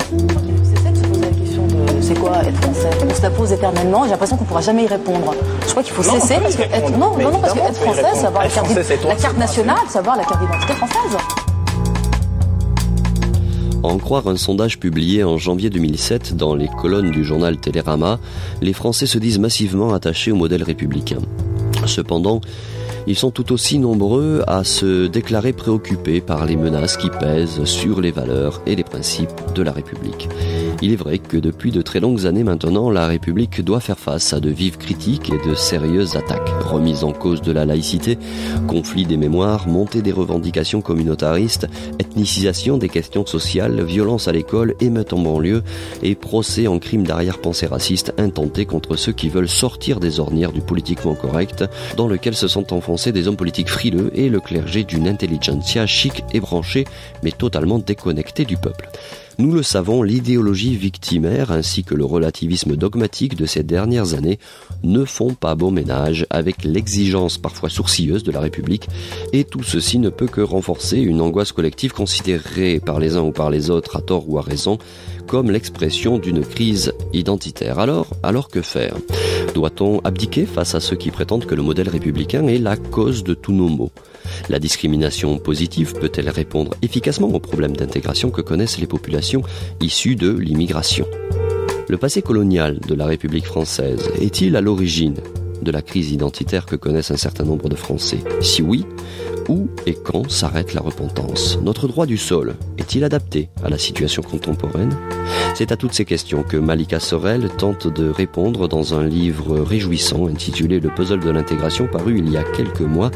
C'est de se poser la question de c'est quoi être français. On se la pose éternellement, j'ai l'impression qu'on ne pourra jamais y répondre. Je crois qu'il faut cesser parce que parce que être français, c'est avoir la carte nationale, c'est avoir la carte d'identité française. À en croire un sondage publié en janvier 2007 dans les colonnes du journal Télérama, les Français se disent massivement attachés au modèle républicain. Cependant, ils sont tout aussi nombreux à se déclarer préoccupés par les menaces qui pèsent sur les valeurs et les principes de la République. Il est vrai que depuis de très longues années maintenant, la République doit faire face à de vives critiques et de sérieuses attaques. Remise en cause de la laïcité, conflit des mémoires, montée des revendications communautaristes, ethnicisation des questions sociales, violence à l'école, émeutes en banlieue et procès en crime d'arrière-pensée raciste intentés contre ceux qui veulent sortir des ornières du politiquement correct dans lequel se sont enfoncés des hommes politiques frileux et le clergé d'une intelligentsia chic et branchée mais totalement déconnectée du peuple. Nous le savons, l'idéologie victimaire ainsi que le relativisme dogmatique de ces dernières années ne font pas bon ménage avec l'exigence parfois sourcilleuse de la République et tout ceci ne peut que renforcer une angoisse collective considérée par les uns ou par les autres à tort ou à raison comme l'expression d'une crise identitaire. Alors que faire ? Doit-on abdiquer face à ceux qui prétendent que le modèle républicain est la cause de tous nos maux ? La discrimination positive peut-elle répondre efficacement aux problèmes d'intégration que connaissent les populations issues de l'immigration ? Le passé colonial de la République française est-il à l'origine de la crise identitaire que connaissent un certain nombre de Français ? Si oui, où et quand s'arrête la repentance ? Notre droit du sol est-il adapté à la situation contemporaine ? C'est à toutes ces questions que Malika Sorel tente de répondre dans un livre réjouissant intitulé « Le puzzle de l'intégration » paru il y a quelques mois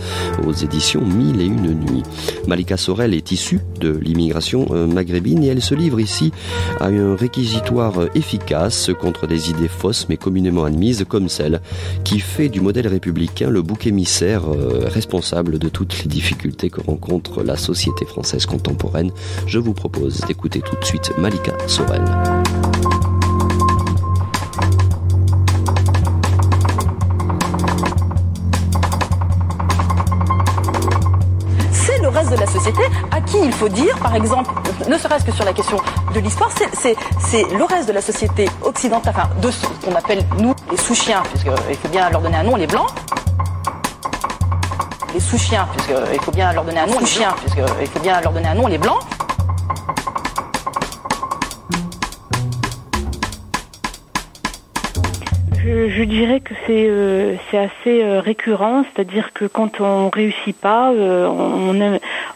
aux éditions 1001 nuits. Malika Sorel est issue de l'immigration maghrébine et elle se livre ici à un réquisitoire efficace contre des idées fausses mais communément admises comme celle qui fait du modèle républicain le bouc émissaire responsable de toutes les difficultés que rencontre la société française contemporaine. Je vous propose d'écouter tout de suite Malika Sorel. C'est le reste de la société à qui il faut dire, par exemple, ne serait-ce que sur la question de l'histoire, c'est le reste de la société occidentale, enfin de ce qu'on appelle nous les sous-chiens, puisqu'il faut bien leur donner un nom, les blancs. Les sous-chiens, puisqu'il faut bien leur donner un nom, les blancs. Je dirais que c'est assez récurrent, c'est-à-dire que quand on réussit pas,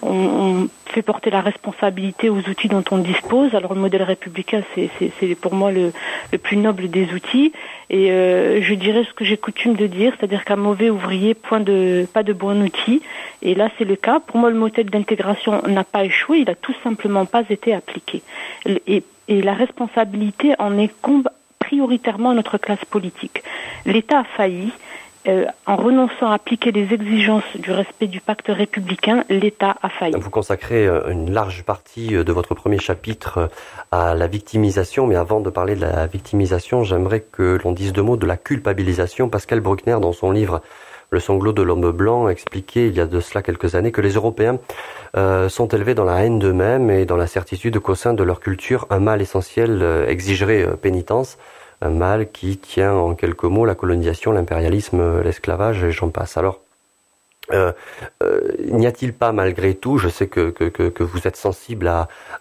on fait porter la responsabilité aux outils dont on dispose. Alors le modèle républicain, c'est pour moi le plus noble des outils. Et je dirais ce que j'ai coutume de dire, c'est-à-dire qu'un mauvais ouvrier pas de bon outil. Et là, c'est le cas. Pour moi, le modèle d'intégration n'a pas échoué, il a tout simplement pas été appliqué. Et la responsabilité en incombe prioritairement à notre classe politique. L'État a failli. En renonçant à appliquer les exigences du respect du pacte républicain, l'État a failli. Vous consacrez une large partie de votre premier chapitre à la victimisation, mais avant de parler de la victimisation, j'aimerais que l'on dise deux mots de la culpabilisation. Pascal Bruckner, dans son livre « Le sanglot de l'homme blanc », expliquait il y a de cela quelques années que les Européens sont élevés dans la haine d'eux-mêmes et dans la certitude qu'au sein de leur culture, un mal essentiel exigerait pénitence. Un mal qui tient en quelques mots la colonisation, l'impérialisme, l'esclavage et j'en passe. Alors, n'y a-t-il pas malgré tout, je sais que vous êtes sensible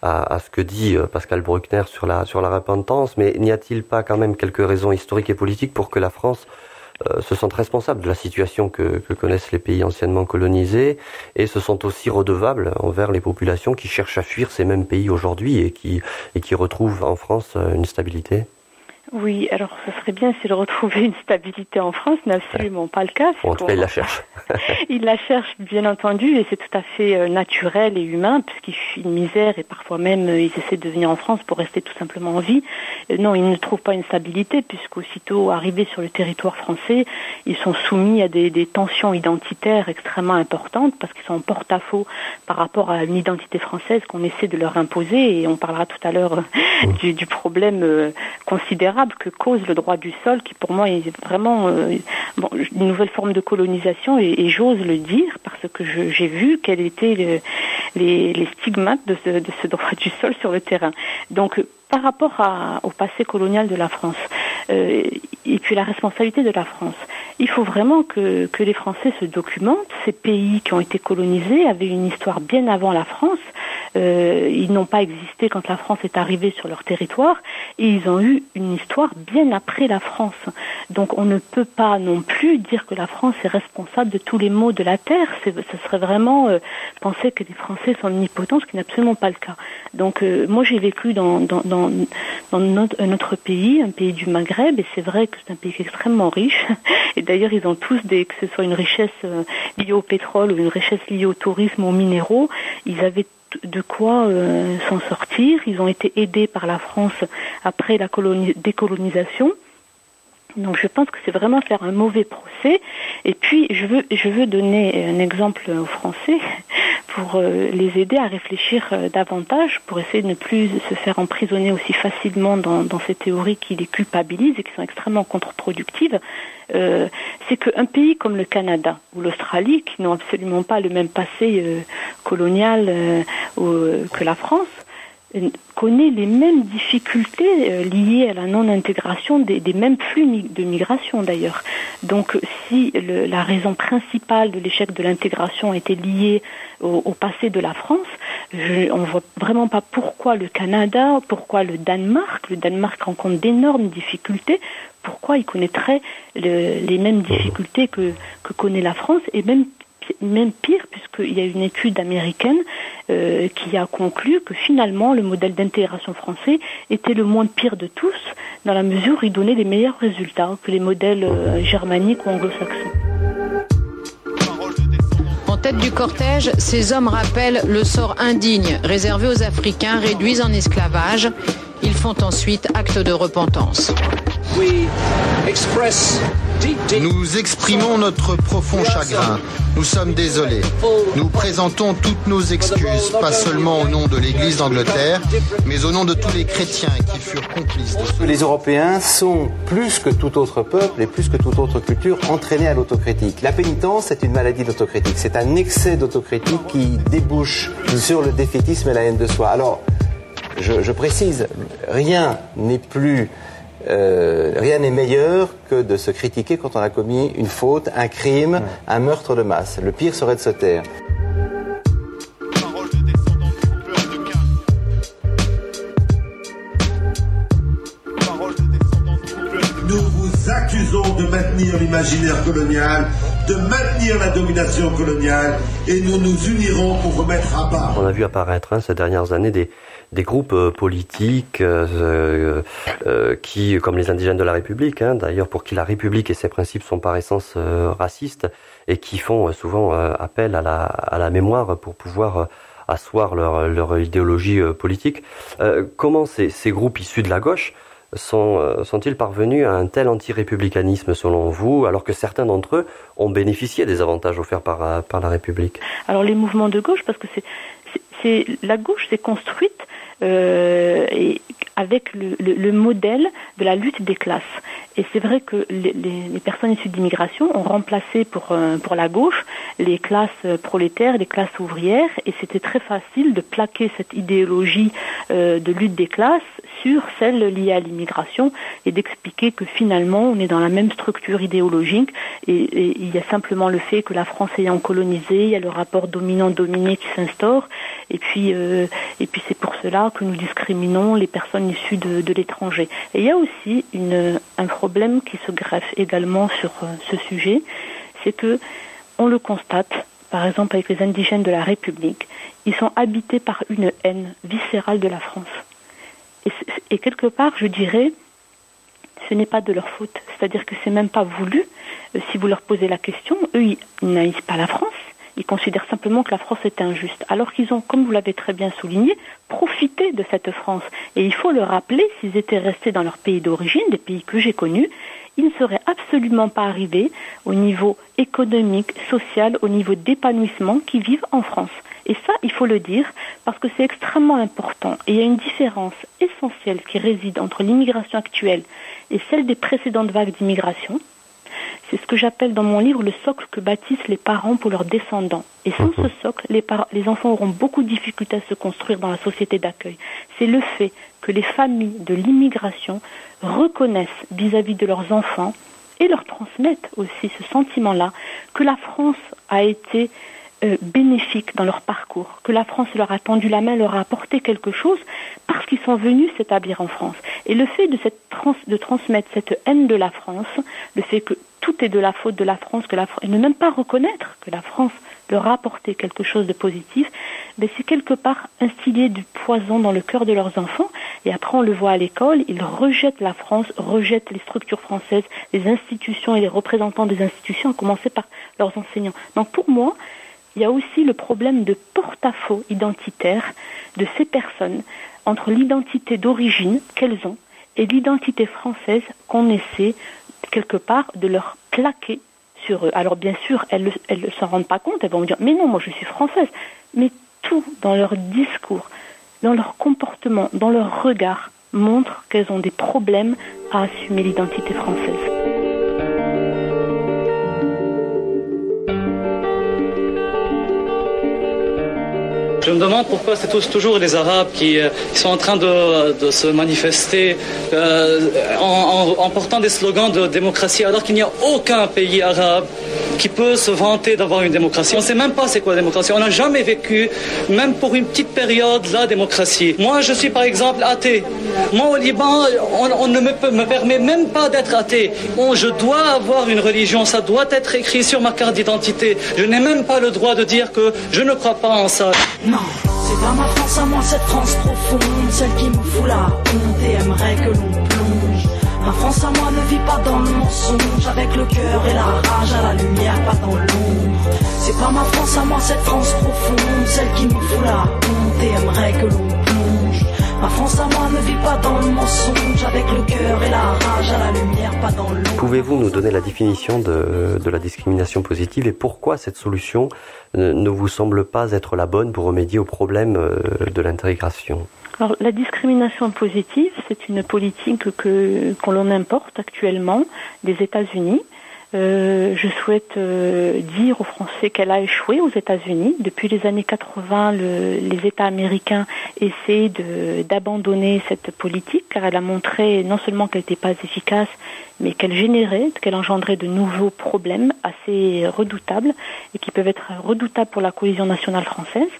à ce que dit Pascal Bruckner sur la repentance, mais n'y a-t-il pas quand même quelques raisons historiques et politiques pour que la France se sente responsable de la situation que connaissent les pays anciennement colonisés et se sentent aussi redevables envers les populations qui cherchent à fuir ces mêmes pays aujourd'hui et qui retrouvent en France une stabilité ? Oui, alors ce serait bien s'il retrouvait une stabilité en France, mais absolument pas le cas. Bon, en tout cas, il la cherche. Il la cherche, bien entendu, et c'est tout à fait naturel et humain, puisqu'ils fuient une misère et parfois même ils essaient de venir en France pour rester tout simplement en vie. Non, ils ne trouvent pas une stabilité, puisqu'aussitôt arrivés sur le territoire français, ils sont soumis à des tensions identitaires extrêmement importantes, parce qu'ils sont en porte-à-faux par rapport à une identité française qu'on essaie de leur imposer, et on parlera tout à l'heure du problème considérable que cause le droit du sol, qui pour moi est vraiment une nouvelle forme de colonisation, et j'ose le dire parce que j'ai vu quels étaient les stigmates de ce droit du sol sur le terrain. Donc Par rapport au passé colonial de la France et puis la responsabilité de la France, il faut vraiment que les Français se documentent. Ces pays qui ont été colonisés avaient une histoire bien avant la France. Ils n'ont pas existé quand la France est arrivée sur leur territoire et ils ont eu une histoire bien après la France. Donc on ne peut pas non plus dire que la France est responsable de tous les maux de la terre. Ce serait vraiment penser que les Français sont omnipotents, ce qui n'est absolument pas le cas. Donc moi j'ai vécu dans notre pays, un pays du Maghreb, et c'est vrai que c'est un pays extrêmement riche. Et d'ailleurs ils ont tous que ce soit une richesse liée au pétrole ou une richesse liée au tourisme, aux minéraux, ils avaient de quoi s'en sortir. Ils ont été aidés par la France après la décolonisation. Donc je pense que c'est vraiment faire un mauvais procès. Et puis je veux donner un exemple aux Français pour les aider à réfléchir davantage, pour essayer de ne plus se faire emprisonner aussi facilement dans ces théories qui les culpabilisent et qui sont extrêmement contre-productives. C'est qu'un pays comme le Canada ou l'Australie, qui n'ont absolument pas le même passé colonial que la France, connaît les mêmes difficultés liées à la non-intégration des mêmes flux de migration d'ailleurs. Donc si la raison principale de l'échec de l'intégration était liée au passé de la France, on ne voit vraiment pas pourquoi le Canada, pourquoi le Danemark rencontre d'énormes difficultés, pourquoi il connaîtrait les mêmes difficultés que connaît la France, et même pire, puisqu'il y a une étude américaine qui a conclu que finalement le modèle d'intégration français était le moins pire de tous, dans la mesure où il donnait les meilleurs résultats que les modèles germaniques ou anglo-saxons. En tête du cortège, ces hommes rappellent le sort indigne réservé aux Africains réduits en esclavage. Ils font ensuite acte de repentance. Nous exprimons notre profond chagrin. Nous sommes désolés. Nous présentons toutes nos excuses, pas seulement au nom de l'Église d'Angleterre, mais au nom de tous les chrétiens qui furent complices de ce... Les Européens sont, plus que tout autre peuple et plus que toute autre culture, entraînés à l'autocritique. La pénitence, c'est une maladie d'autocritique. C'est un excès d'autocritique qui débouche sur le défaitisme et la haine de soi. Alors, je précise, rien n'est meilleur que de se critiquer quand on a commis une faute, un crime, un meurtre de masse. Le pire serait de se taire. Nous vous accusons de maintenir l'imaginaire colonial, de maintenir la domination coloniale, et nous nous unirons pour vous mettre à bas. On a vu apparaître ces dernières années des groupes politiques qui, comme les indigènes de la République, d'ailleurs pour qui la République et ses principes sont par essence racistes, et qui font souvent appel à la mémoire pour pouvoir asseoir leur idéologie politique. Comment ces groupes issus de la gauche sont-ils parvenus à un tel anti-républicanisme selon vous, alors que certains d'entre eux ont bénéficié des avantages offerts par la République? Alors les mouvements de gauche, parce que la gauche s'est construite et avec le modèle de la lutte des classes. Et c'est vrai que les personnes issues d'immigration ont remplacé pour la gauche les classes prolétaires, les classes ouvrières, et c'était très facile de plaquer cette idéologie de lutte des classes sur celle liée à l'immigration et d'expliquer que finalement on est dans la même structure idéologique et il y a simplement le fait que la France ayant colonisé, il y a le rapport dominant-dominé qui s'instaure et puis c'est pour cela que nous discriminons les personnes issues de l'étranger. Et il y a aussi un problème qui se greffe également sur ce sujet, c'est que on le constate, par exemple avec les indigènes de la République, ils sont habités par une haine viscérale de la France. Et quelque part, je dirais, ce n'est pas de leur faute. C'est-à-dire que c'est même pas voulu. Si vous leur posez la question, eux, ils n'haïssent pas la France. Ils considèrent simplement que la France est injuste. Alors qu'ils ont, comme vous l'avez très bien souligné, profité de cette France. Et il faut le rappeler, s'ils étaient restés dans leur pays d'origine, des pays que j'ai connus, ils ne seraient absolument pas arrivés au niveau économique, social, au niveau d'épanouissement qu'ils vivent en France. Et ça, il faut le dire, parce que c'est extrêmement important. Et il y a une différence essentielle qui réside entre l'immigration actuelle et celle des précédentes vagues d'immigration. C'est ce que j'appelle dans mon livre le socle que bâtissent les parents pour leurs descendants. Et sans ce socle, les enfants auront beaucoup de difficultés à se construire dans la société d'accueil. C'est le fait que les familles de l'immigration reconnaissent vis-à-vis de leurs enfants et leur transmettent aussi ce sentiment-là que la France a été bénéfique dans leur parcours, que la France leur a tendu la main, leur a apporté quelque chose parce qu'ils sont venus s'établir en France. Et le fait de transmettre cette haine de la France, le fait que tout est de la faute de la France, et ne même pas reconnaître que la France leur a apporté quelque chose de positif, c'est quelque part instiller du poison dans le cœur de leurs enfants. Et après, on le voit à l'école, ils rejettent la France, rejettent les structures françaises, les institutions et les représentants des institutions, à commencer par leurs enseignants. Donc pour moi, il y a aussi le problème de porte-à-faux identitaire de ces personnes entre l'identité d'origine qu'elles ont et l'identité française qu'on essaie quelque part de leur plaquer sur eux. Alors bien sûr, elles ne s'en rendent pas compte, elles vont me dire « mais non, moi je suis française ». Mais tout dans leur discours, dans leur comportement, dans leur regard, montre qu'elles ont des problèmes à assumer l'identité française. Je me demande pourquoi c'est toujours les Arabes qui sont en train de se manifester en portant des slogans de démocratie, alors qu'il n'y a aucun pays arabe qui peut se vanter d'avoir une démocratie. On ne sait même pas c'est quoi la démocratie. On n'a jamais vécu, même pour une petite période, la démocratie. Moi, je suis par exemple athée. Moi, au Liban, on ne me permet même pas d'être athée. Je dois avoir une religion, ça doit être écrit sur ma carte d'identité. Je n'ai même pas le droit de dire que je ne crois pas en ça. Non, c'est pas ma France à moi, cette France profonde, celle qui me fout la honte et aimerait que l'on plonge. Ma France à moi ne vit pas dans le mensonge, avec le cœur et la rage à la lumière, pas dans l'ombre. C'est pas ma France à moi, cette France profonde, celle qui me fout la honte et aimerait que l'on plonge. Ma France à moi ne vit pas dans le mensonge, avec le cœur et la rage à la lumière, pas dans l'ombre. Pouvez-vous nous donner la définition de la discrimination positive et pourquoi cette solution ne vous semble pas être la bonne pour remédier au problème de l'intégration ? Alors, la discrimination positive, c'est une politique qu'on l'on importe actuellement des États-Unis. Je souhaite dire aux Français qu'elle a échoué aux États-Unis. Depuis les années 80, les États américains essaient d'abandonner cette politique car elle a montré non seulement qu'elle n'était pas efficace, mais qu'elle engendrait de nouveaux problèmes assez redoutables et qui peuvent être redoutables pour la cohésion nationale française.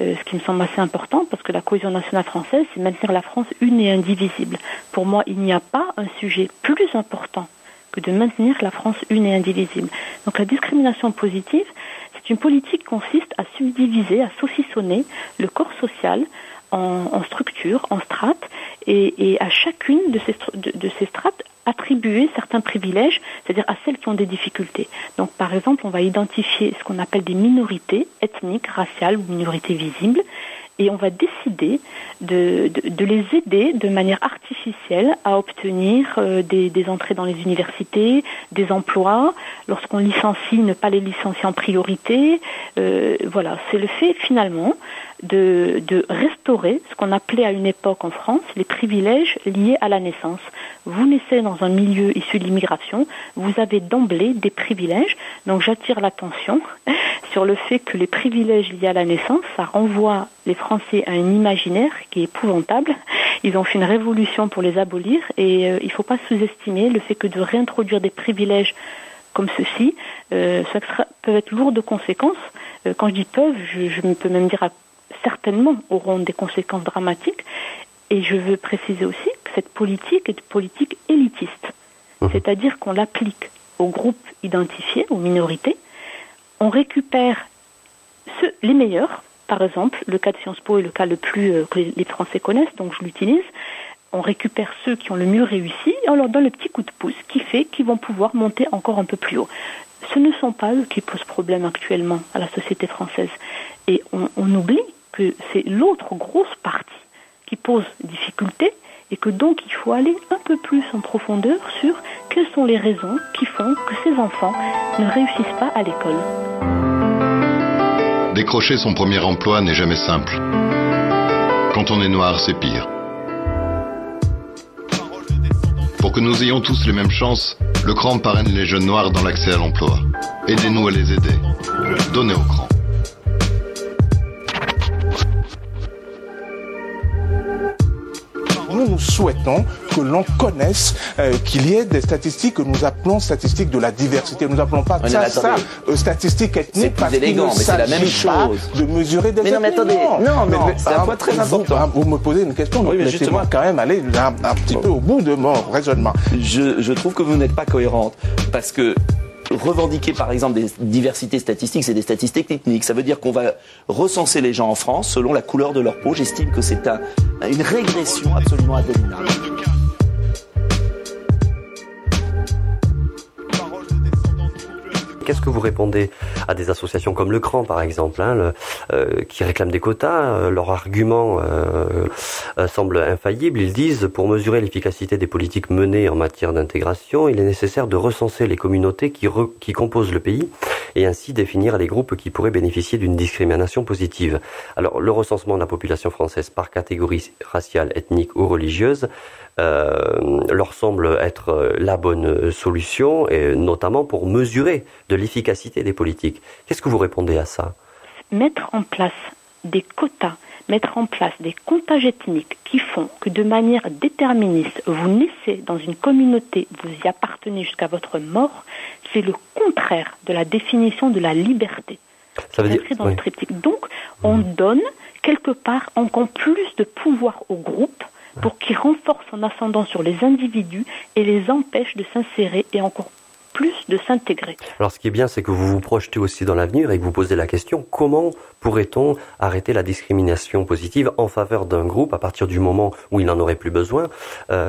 Ce qui me semble assez important parce que la cohésion nationale française, c'est maintenir la France une et indivisible. Pour moi, il n'y a pas un sujet plus important que de maintenir la France une et indivisible. Donc la discrimination positive, c'est une politique qui consiste à subdiviser, à saucissonner le corps social en structures, en strates, et à chacune de ces strates attribuer certains privilèges, c'est-à-dire à celles qui ont des difficultés. Donc par exemple, on va identifier ce qu'on appelle des minorités ethniques, raciales ou minorités visibles, et on va décider de les aider de manière artificielle à obtenir des entrées dans les universités, des emplois. Lorsqu'on licencie, ne pas les licencier en priorité. Voilà, c'est le fait finalement de restaurer ce qu'on appelait à une époque en France les privilèges liés à la naissance. Vous naissez dans un milieu issu de l'immigration, vous avez d'emblée des privilèges. Donc j'attire l'attention sur le fait que les privilèges liés à la naissance, ça renvoie les Français à un imaginaire qui est épouvantable. Ils ont fait une révolution pour les abolir et il ne faut pas sous-estimer le fait que de réintroduire des privilèges comme ceci, ça peut être lourd de conséquences. Quand je dis peuvent, je peux même dire certainement auront des conséquences dramatiques. Et je veux préciser aussi que cette politique est une politique élitiste. C'est-à-dire qu'on l'applique aux groupes identifiés, aux minorités. On récupère les meilleurs. Par exemple, le cas de Sciences Po est le cas le plus que les Français connaissent, donc je l'utilise. On récupère ceux qui ont le mieux réussi et on leur donne le petit coup de pouce qui fait qu'ils vont pouvoir monter encore un peu plus haut. Ce ne sont pas eux qui posent problème actuellement à la société française. Et on oublie que c'est l'autre grosse partie qui pose difficulté et que donc il faut aller un peu plus en profondeur sur quelles sont les raisons qui font que ces enfants ne réussissent pas à l'école. Décrocher son premier emploi n'est jamais simple. Quand on est noir, c'est pire. Pour Pour que nous ayons tous les mêmes chances, le CRAN parraine les jeunes noirs dans l'accès à l'emploi. Aidez-nous à les aider. Donnez au CRAN. Nous souhaitons que l'on connaisse qu'il y ait des statistiques que nous appelons statistiques de la diversité. Nous n'appelons pas statistiques ethniques parce qu'il ne s'agit pas de mesurer des ethnies. Mais attendez, c'est un point très important. Vous me posez une question, donc laissez-moi quand même aller un petit peu au bout de mon raisonnement. Je trouve que vous n'êtes pas cohérente parce que revendiquer par exemple des diversités statistiques, c'est des statistiques ethniques. Ça veut dire qu'on va recenser les gens en France selon la couleur de leur peau. J'estime que c'est une régression absolument abominable. Qu'est-ce que vous répondez à des associations comme le CRAN, par exemple, qui réclament des quotas? Leur argument semble infaillible. Ils disent, pour mesurer l'efficacité des politiques menées en matière d'intégration, il est nécessaire de recenser les communautés qui composent le pays et ainsi définir les groupes qui pourraient bénéficier d'une discrimination positive. Alors, le recensement de la population française par catégorie raciale, ethnique ou religieuse leur semble être la bonne solution, et notamment pour mesurer de l'efficacité des politiques. Qu'est-ce que vous répondez à ça? Mettre en place des quotas, mettre en place des comptages ethniques qui font que de manière déterministe, vous naissez dans une communauté, vous y appartenez jusqu'à votre mort, c'est le contraire de la définition de la liberté. Ça veut dire, dans le triptyque. Donc, on donne quelque part encore plus de pouvoir au groupe pour qu'il renforce son ascendant sur les individus et les empêche de s'insérer et encore plus de s'intégrer. Alors ce qui est bien, c'est que vous vous projetez aussi dans l'avenir et que vous posez la question, comment pourrait-on arrêter la discrimination positive en faveur d'un groupe à partir du moment où il n'en aurait plus besoin,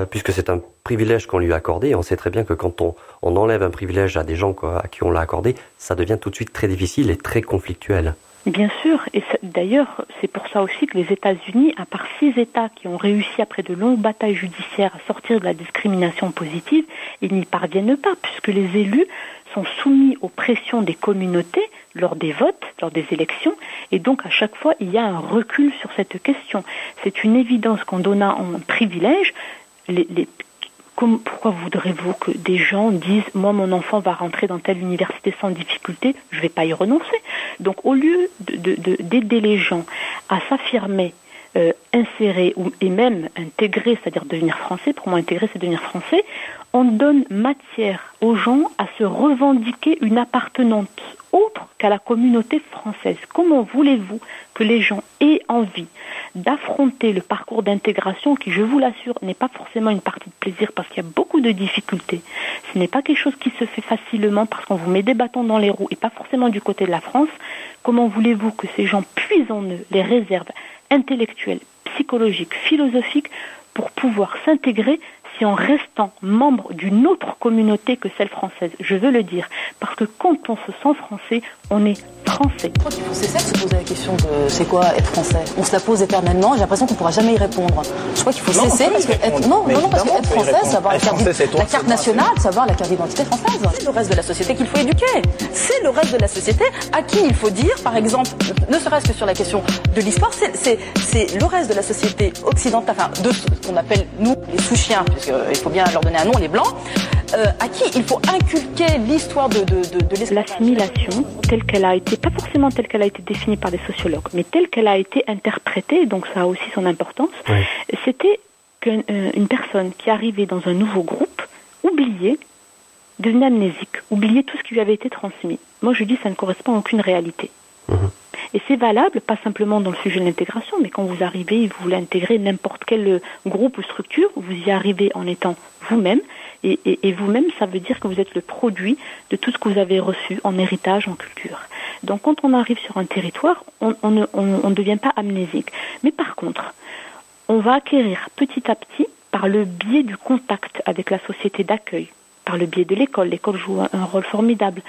puisque c'est un privilège qu'on lui a accordé, et on sait très bien que quand on enlève un privilège à des gens à qui on l'a accordé, ça devient tout de suite très difficile et très conflictuel. Bien sûr, et d'ailleurs, c'est pour ça aussi que les États-Unis, à part 6 États qui ont réussi après de longues batailles judiciaires à sortir de la discrimination positive, ils n'y parviennent pas, puisque les élus sont soumis aux pressions des communautés lors des votes, lors des élections, et donc à chaque fois, il y a un recul sur cette question. C'est une évidence qu'en donnant un privilège, pourquoi voudrez-vous que des gens disent « moi, mon enfant va rentrer dans telle université sans difficulté, je ne vais pas y renoncer ». Donc au lieu d'aider les gens à s'affirmer, insérer et même intégrer, c'est-à-dire devenir français, pour moi intégrer c'est devenir français, on donne matière aux gens à se revendiquer une appartenance autre qu'à la communauté française. Comment voulez-vous que les gens aient envie d'affronter le parcours d'intégration qui, je vous l'assure, n'est pas forcément une partie de plaisir parce qu'il y a beaucoup de difficultés. Ce n'est pas quelque chose qui se fait facilement parce qu'on vous met des bâtons dans les roues et pas forcément du côté de la France. Comment voulez-vous que ces gens puisent en eux les réserves intellectuelles, psychologiques, philosophiques pour pouvoir s'intégrer si en restant membre d'une autre communauté que celle française? Je veux le dire, parce que quand on se sent français, on est français. Je crois qu'il faut cesser de se poser la question de c'est quoi être français. On se la pose éternellement, j'ai l'impression qu'on ne pourra jamais y répondre. Je crois qu'il faut cesser, parce que être français, c'est avoir la carte nationale, c'est avoir la carte d'identité française. C'est le reste de la société qu'il faut éduquer. C'est le reste de la société à qui il faut dire, par exemple, ne serait-ce que sur la question de l'histoire, c'est le reste de la société occidentale, enfin de ce qu'on appelle nous les sous-chiens, puisqu'il faut bien leur donner un nom, les blancs, à qui il faut inculquer l'histoire de l'assimilation telle qu'elle a été, pas forcément telle qu'elle a été définie par des sociologues, mais telle qu'elle a été interprétée, donc ça a aussi son importance. Oui. C'était qu'une personne qui arrivait dans un nouveau groupe oubliait, devenait amnésique, oubliait tout ce qui lui avait été transmis. Moi je dis ça ne correspond à aucune réalité. Et c'est valable, pas simplement dans le sujet de l'intégration, mais quand vous arrivez et vous voulez intégrer n'importe quel groupe ou structure, vous y arrivez en étant vous-même, et vous-même, ça veut dire que vous êtes le produit de tout ce que vous avez reçu en héritage, en culture. Donc quand on arrive sur un territoire, on ne devient pas amnésique. Mais par contre, on va acquérir petit à petit, par le biais du contact avec la société d'accueil, par le biais de l'école joue un rôle formidable,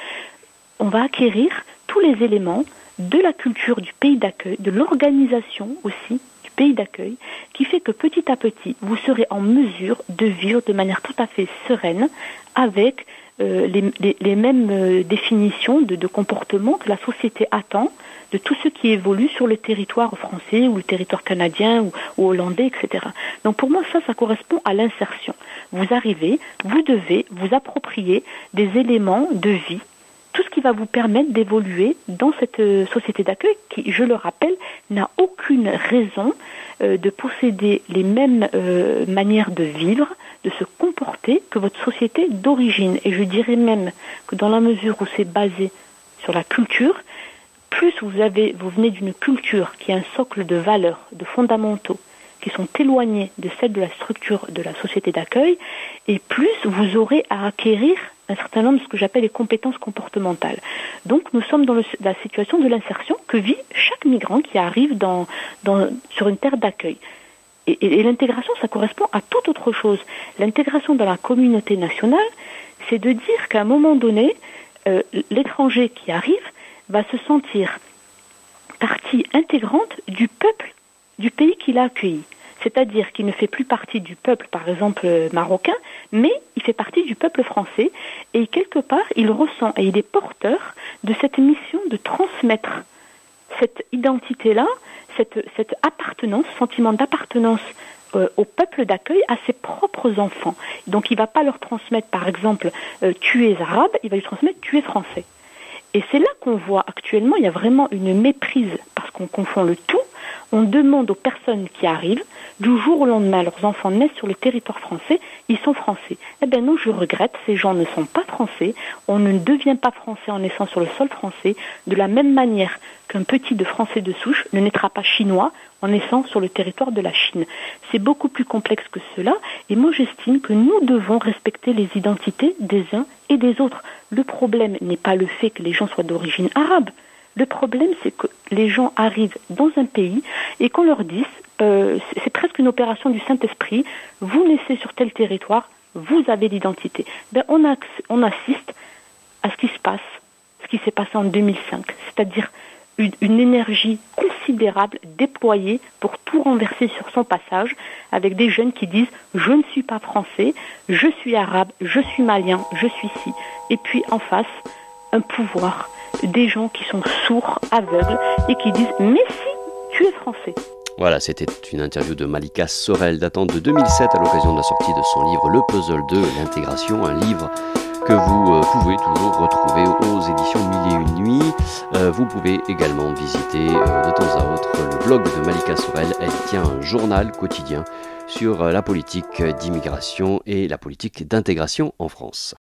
on va acquérir tous les éléments de la culture du pays d'accueil, de l'organisation aussi du pays d'accueil, qui fait que petit à petit, vous serez en mesure de vivre de manière tout à fait sereine avec les mêmes définitions de comportement que la société attend de tout ce qui évolue sur le territoire français ou le territoire canadien ou hollandais, etc. Donc pour moi, ça correspond à l'insertion. Vous arrivez, vous devez vous approprier des éléments de vie, tout ce qui va vous permettre d'évoluer dans cette société d'accueil qui, je le rappelle, n'a aucune raison de posséder les mêmes manières de vivre, de se comporter que votre société d'origine. Et je dirais même que dans la mesure où c'est basé sur la culture, plus vous venez d'une culture qui a un socle de valeurs, de fondamentaux, qui sont éloignés de celle de la structure de la société d'accueil, et plus vous aurez à acquérir un certain nombre de ce que j'appelle les compétences comportementales. Donc nous sommes dans la situation de l'insertion que vit chaque migrant qui arrive sur une terre d'accueil. Et l'intégration, ça correspond à toute autre chose. L'intégration dans la communauté nationale, c'est de dire qu'à un moment donné, l'étranger qui arrive va se sentir partie intégrante du peuple du pays qu'il a accueilli. C'est-à-dire qu'il ne fait plus partie du peuple, par exemple, marocain, mais il fait partie du peuple français, et quelque part, il ressent et il est porteur de cette mission de transmettre cette identité-là, cette appartenance, sentiment d'appartenance au peuple d'accueil, à ses propres enfants. Donc il ne va pas leur transmettre, par exemple, tu es arabe, il va lui transmettre tu es français. Et c'est là qu'on voit actuellement, il y a vraiment une méprise, parce qu'on confond le tout. On demande aux personnes qui arrivent, du jour au lendemain, leurs enfants naissent sur le territoire français, ils sont français. Eh bien non, je regrette, ces gens ne sont pas français, on ne devient pas français en naissant sur le sol français, de la même manière qu'un petit de français de souche ne naîtra pas chinois en naissant sur le territoire de la Chine. C'est beaucoup plus complexe que cela, et moi j'estime que nous devons respecter les identités des uns et des autres. Le problème n'est pas le fait que les gens soient d'origine arabe. Le problème, c'est que les gens arrivent dans un pays et qu'on leur dise, c'est presque une opération du Saint-Esprit, vous naissez sur tel territoire, vous avez l'identité. Ben, on assiste à ce qui se passe, ce qui s'est passé en 2005, c'est-à-dire une énergie considérable déployée pour tout renverser sur son passage, avec des jeunes qui disent « je ne suis pas français, je suis arabe, je suis malien, je suis ci ». Et puis en face, un pouvoir, des gens qui sont sourds, aveugles, et qui disent « mais si, tu es français ». Voilà, c'était une interview de Malika Sorel datant de 2007 à l'occasion de la sortie de son livre Le Puzzle de l'intégration, un livre que vous pouvez toujours retrouver aux éditions 1001 Nuits. Vous pouvez également visiter de temps à autre le blog de Malika Sorel. Elle tient un journal quotidien sur la politique d'immigration et la politique d'intégration en France.